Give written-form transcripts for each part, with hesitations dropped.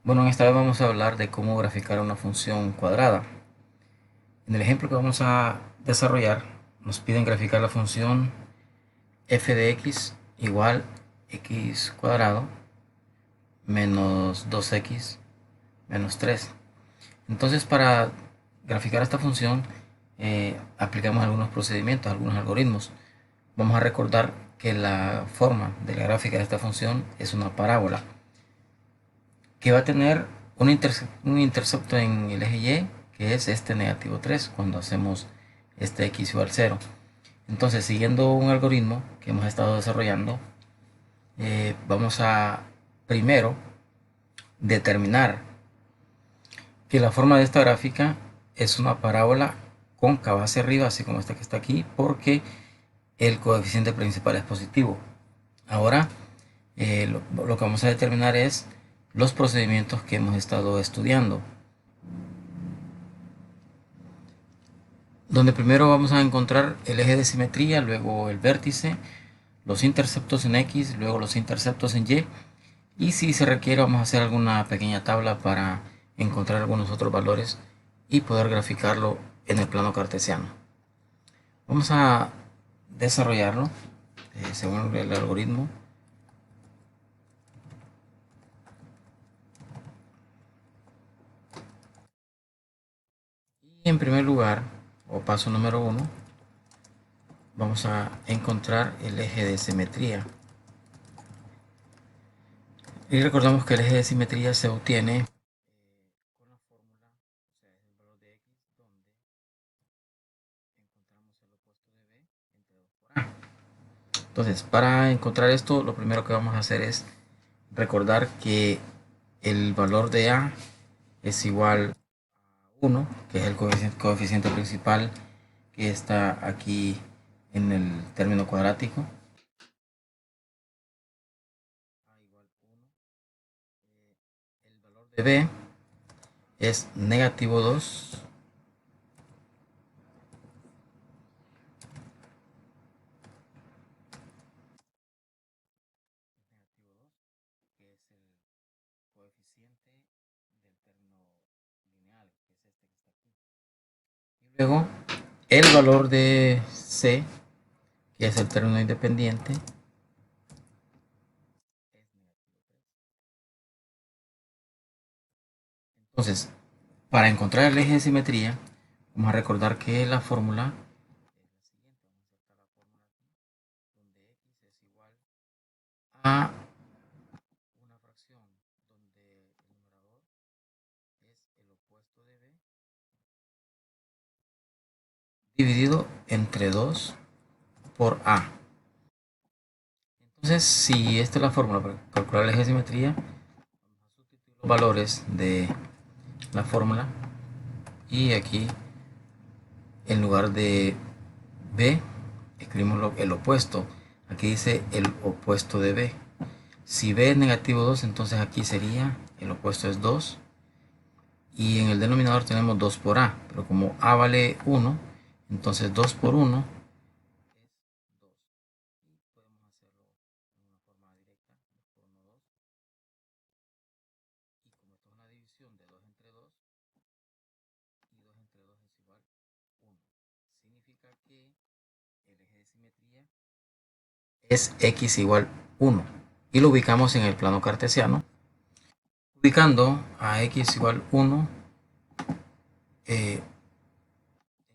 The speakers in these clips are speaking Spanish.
Bueno, en esta vez vamos a hablar de cómo graficar una función cuadrada. En el ejemplo que vamos a desarrollar, nos piden graficar la función f de x igual x cuadrado menos 2x menos 3. Entonces, para graficar esta función, aplicamos algunos procedimientos, algunos algoritmos. Vamos a recordar que la forma de la gráfica de esta función es una parábola que va a tener un intercepto en el eje Y, que es este negativo 3 cuando hacemos este x igual 0. Entonces, siguiendo un algoritmo que hemos estado desarrollando, vamos a primero determinar que la forma de esta gráfica es una parábola cóncava hacia arriba, así como esta que está aquí, porque el coeficiente principal es positivo. Ahora, lo que vamos a determinar es los procedimientos que hemos estado estudiando, donde primero vamos a encontrar el eje de simetría, luego el vértice, los interceptos en X, luego los interceptos en Y, y si se requiere vamos a hacer alguna pequeña tabla para encontrar algunos otros valores y poder graficarlo en el plano cartesiano. Vamos a desarrollarlo según el algoritmo. Y en primer lugar, o paso número uno, vamos a encontrar el eje de simetría. Y recordamos que el eje de simetría se obtiene con la fórmula, o sea, es el valor de x, donde encontramos el opuesto de b entre 2 por a. Entonces, para encontrar esto, lo primero que vamos a hacer es recordar que el valor de a es igual a 1, que es el coeficiente principal que está aquí en el término cuadrático. A igual a 1. El valor de b es negativo 2. Que es el coeficiente del término lineal, que es este que está aquí. Y luego el valor de c, que es el término independiente, es negativo 3. Entonces, para encontrar el eje de simetría, vamos a recordar que la fórmula es la siguiente. Vamos a insertar la fórmula aquí, donde x es igual a una fracción donde el numerador es el opuesto de b dividido entre 2 por a. Entonces, si esta es la fórmula para calcular el eje de simetría, vamos a sustituir los valores de la fórmula y aquí en lugar de b escribimos el opuesto. Aquí dice el opuesto de b. Si b es negativo 2, entonces aquí sería el opuesto es 2. Y en el denominador tenemos 2 por a. Pero como a vale 1, entonces 2 por 1 es 2. Y podemos hacerlo en una forma directa. 2 por 1, 2. Y como esto es una división de 2 entre 2, y 2 entre 2 es igual a 1. Significa que el eje de simetría es x igual 1. Y lo ubicamos en el plano cartesiano. Ubicando a x igual 1 en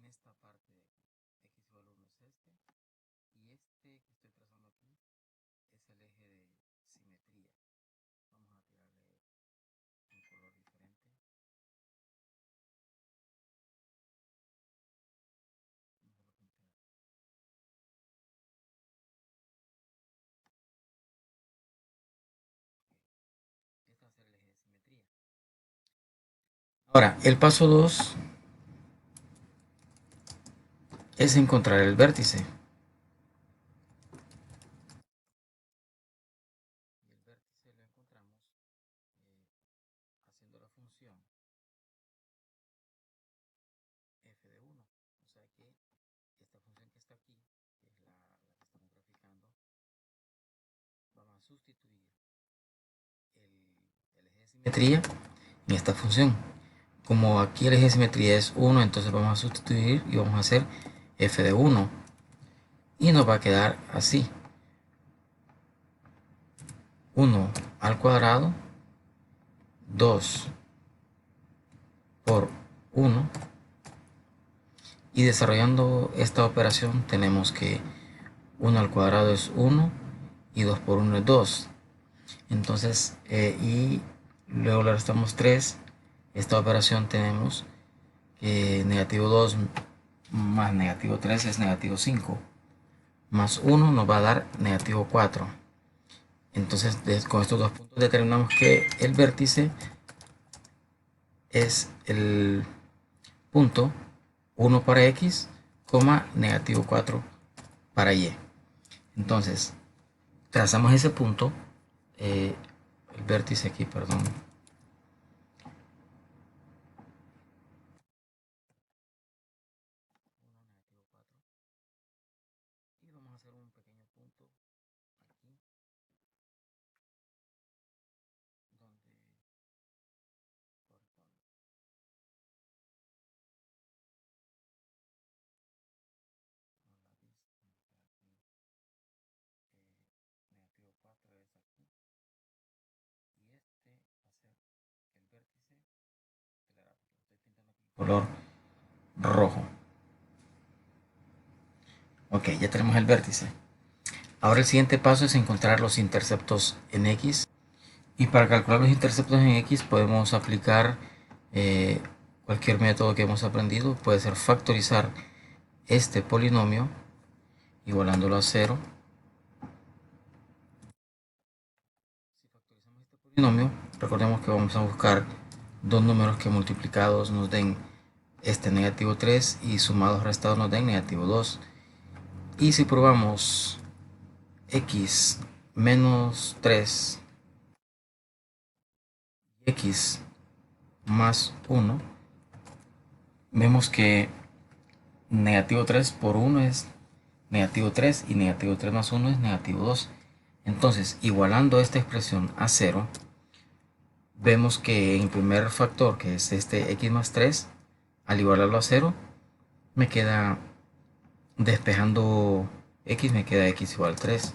esta parte de aquí. X igual 1 es este. Y este que estoy trazando aquí es el eje de simetría. Vamos a tirarle un color diferente. Este va a ser el eje de simetría. Ahora, el paso 2 es encontrar el vértice. Y el vértice lo encontramos haciendo la función f de 1. O sea que esta función que está aquí, que es la que estamos graficando, vamos a sustituir el eje de simetría en esta función. Como aquí el eje de simetría es 1, entonces vamos a sustituir y vamos a hacer f de 1. Y nos va a quedar así. 1 al cuadrado, 2 por 1. Y desarrollando esta operación tenemos que 1 al cuadrado es 1 y 2 por 1 es 2. Entonces, y luego le restamos 3. Esta operación tenemos que negativo 2 más negativo 3 es negativo 5. Más 1 nos va a dar negativo 4. Entonces, con estos dos puntos determinamos que el vértice es el punto 1 para x, negativo 4 para y. Entonces, trazamos ese punto, el vértice aquí, perdón. Y vamos a hacer un pequeño punto aquí, donde corresponde. Negativo 4 es aquí. Y este va a ser el vértice de la gráfica. Estoy pintando aquí color rojo. Ok, ya tenemos el vértice. Ahora el siguiente paso es encontrar los interceptos en X. Y para calcular los interceptos en X podemos aplicar cualquier método que hemos aprendido. Puede ser factorizar este polinomio igualándolo a 0. Si factorizamos este polinomio, recordemos que vamos a buscar dos números que multiplicados nos den este negativo 3 y sumados restados nos den negativo 2. Y si probamos x menos 3 y x más 1, vemos que negativo 3 por 1 es negativo 3 y negativo 3 más 1 es negativo 2. Entonces, igualando esta expresión a 0, vemos que en el primer factor, que es este x más 3, al igualarlo a 0, me queda, despejando x, me queda x igual a 3.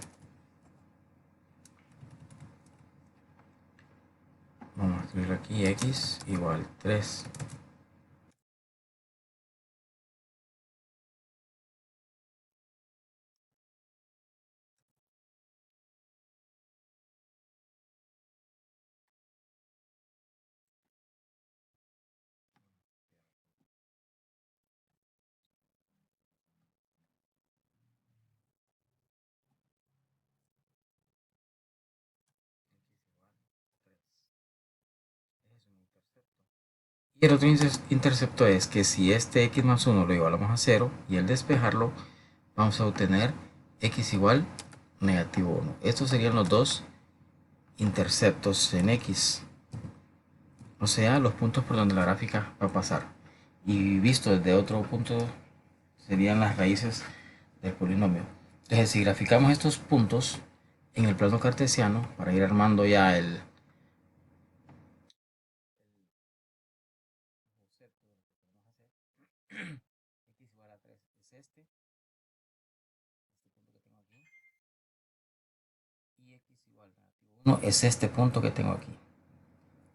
Vamos a escribir aquí x igual 3. Y el otro intercepto es que si este x más 1 lo igualamos a 0 y al despejarlo vamos a obtener x igual negativo 1. Estos serían los dos interceptos en x, o sea, los puntos por donde la gráfica va a pasar. Y visto desde otro punto serían las raíces del polinomio. Entonces, si graficamos estos puntos en el plano cartesiano, para ir armando ya el concepto de lo que podemos hacer, x igual a 3 es este punto que tengo aquí, y x igual a negativo 1 es este punto que tengo aquí.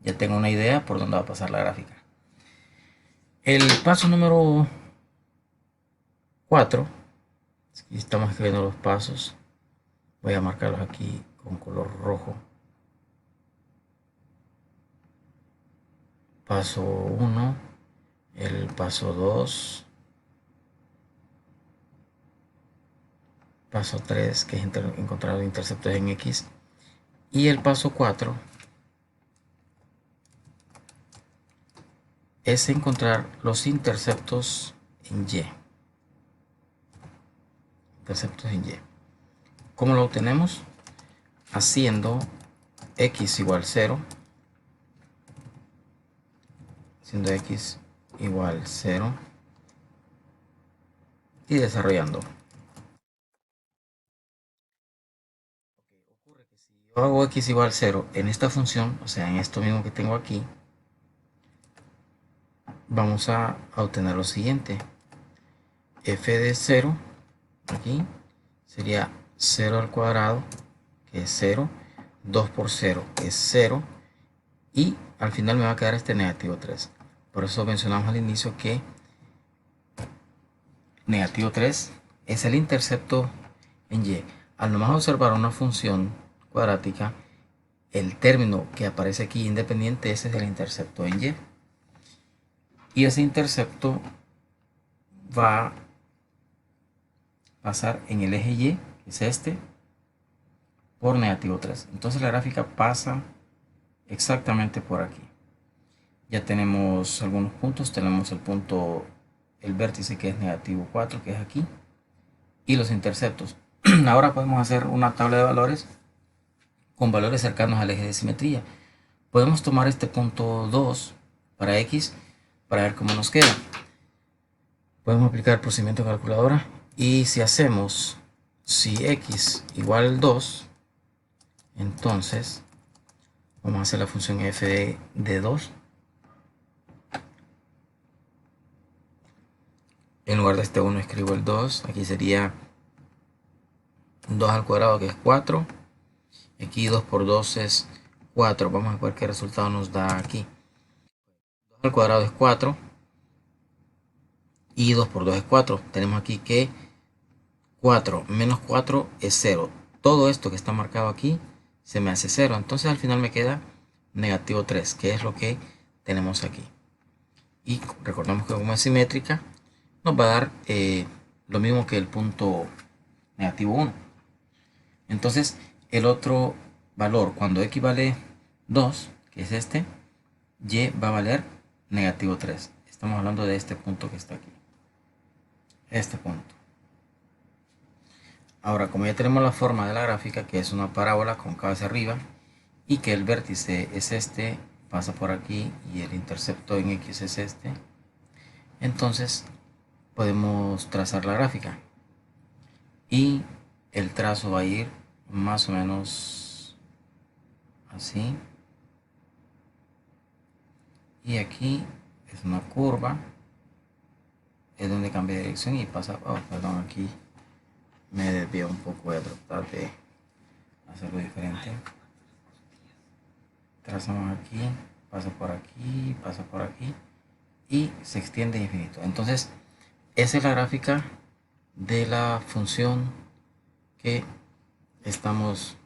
Ya tengo una idea por dónde va a pasar la gráfica. El paso número 4, aquí estamos escribiendo los pasos, voy a marcarlos aquí con color rojo. Paso 1, el paso 2, paso 3, que es encontrar los interceptos en X, y el paso 4 es encontrar los interceptos en Y. Interceptos en Y. ¿Cómo lo obtenemos? Haciendo X igual 0, haciendo X igual 0 y desarrollando. Okay, ocurre que si yo hago x igual 0 en esta función, o sea, en esto mismo que tengo aquí, vamos a obtener lo siguiente. F de 0, aquí, sería 0 al cuadrado, que es 0, 2 por 0 es 0, y al final me va a quedar este negativo 3. Por eso mencionamos al inicio que negativo 3 es el intercepto en y. Al nomás observar una función cuadrática, el término que aparece aquí independiente, ese es el intercepto en y. Y ese intercepto va a pasar en el eje y, que es este, por negativo 3. Entonces la gráfica pasa exactamente por aquí. Ya tenemos algunos puntos. Tenemos el punto, el vértice que es negativo 4, que es aquí, y los interceptos. Ahora podemos hacer una tabla de valores con valores cercanos al eje de simetría. Podemos tomar este punto 2 para x para ver cómo nos queda. Podemos aplicar el procedimiento de calculadora, y si hacemos, si x igual 2, entonces vamos a hacer la función f de 2. En lugar de este 1 escribo el 2. Aquí sería 2 al cuadrado, que es 4. Aquí 2 por 2 es 4. Vamos a ver qué resultado nos da aquí. 2 al cuadrado es 4. Y 2 por 2 es 4. Tenemos aquí que 4 menos 4 es 0. Todo esto que está marcado aquí se me hace 0. Entonces al final me queda negativo 3, que es lo que tenemos aquí. Y recordamos que como es simétrica, nos va a dar lo mismo que el punto negativo 1. Entonces el otro valor, cuando x vale 2, que es este, y va a valer negativo 3. Estamos hablando de este punto que está aquí. Este punto. Ahora, como ya tenemos la forma de la gráfica, que es una parábola cóncava hacia arriba, y que el vértice es este, pasa por aquí, y el intercepto en x es este, entonces podemos trazar la gráfica. Y el trazo va a ir más o menos así. Y aquí es una curva, es donde cambia de dirección y pasa, perdón, aquí me desvío un poco, voy a tratar de hacerlo diferente. Trazamos aquí, pasa por aquí y se extiende infinito. Entonces esa es la gráfica de la función que estamos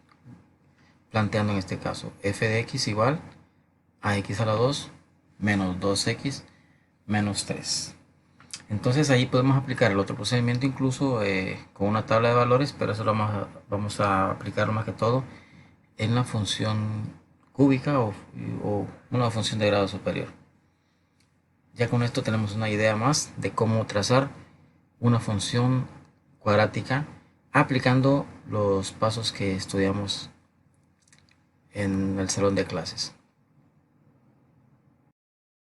planteando en este caso. F de x igual a x a la 2 menos 2x menos 3. Entonces ahí podemos aplicar el otro procedimiento incluso con una tabla de valores, pero eso lo vamos a aplicarlo más que todo en la función cúbica o una función de grado superior. Ya con esto tenemos una idea más de cómo trazar una función cuadrática aplicando los pasos que estudiamos en el salón de clases.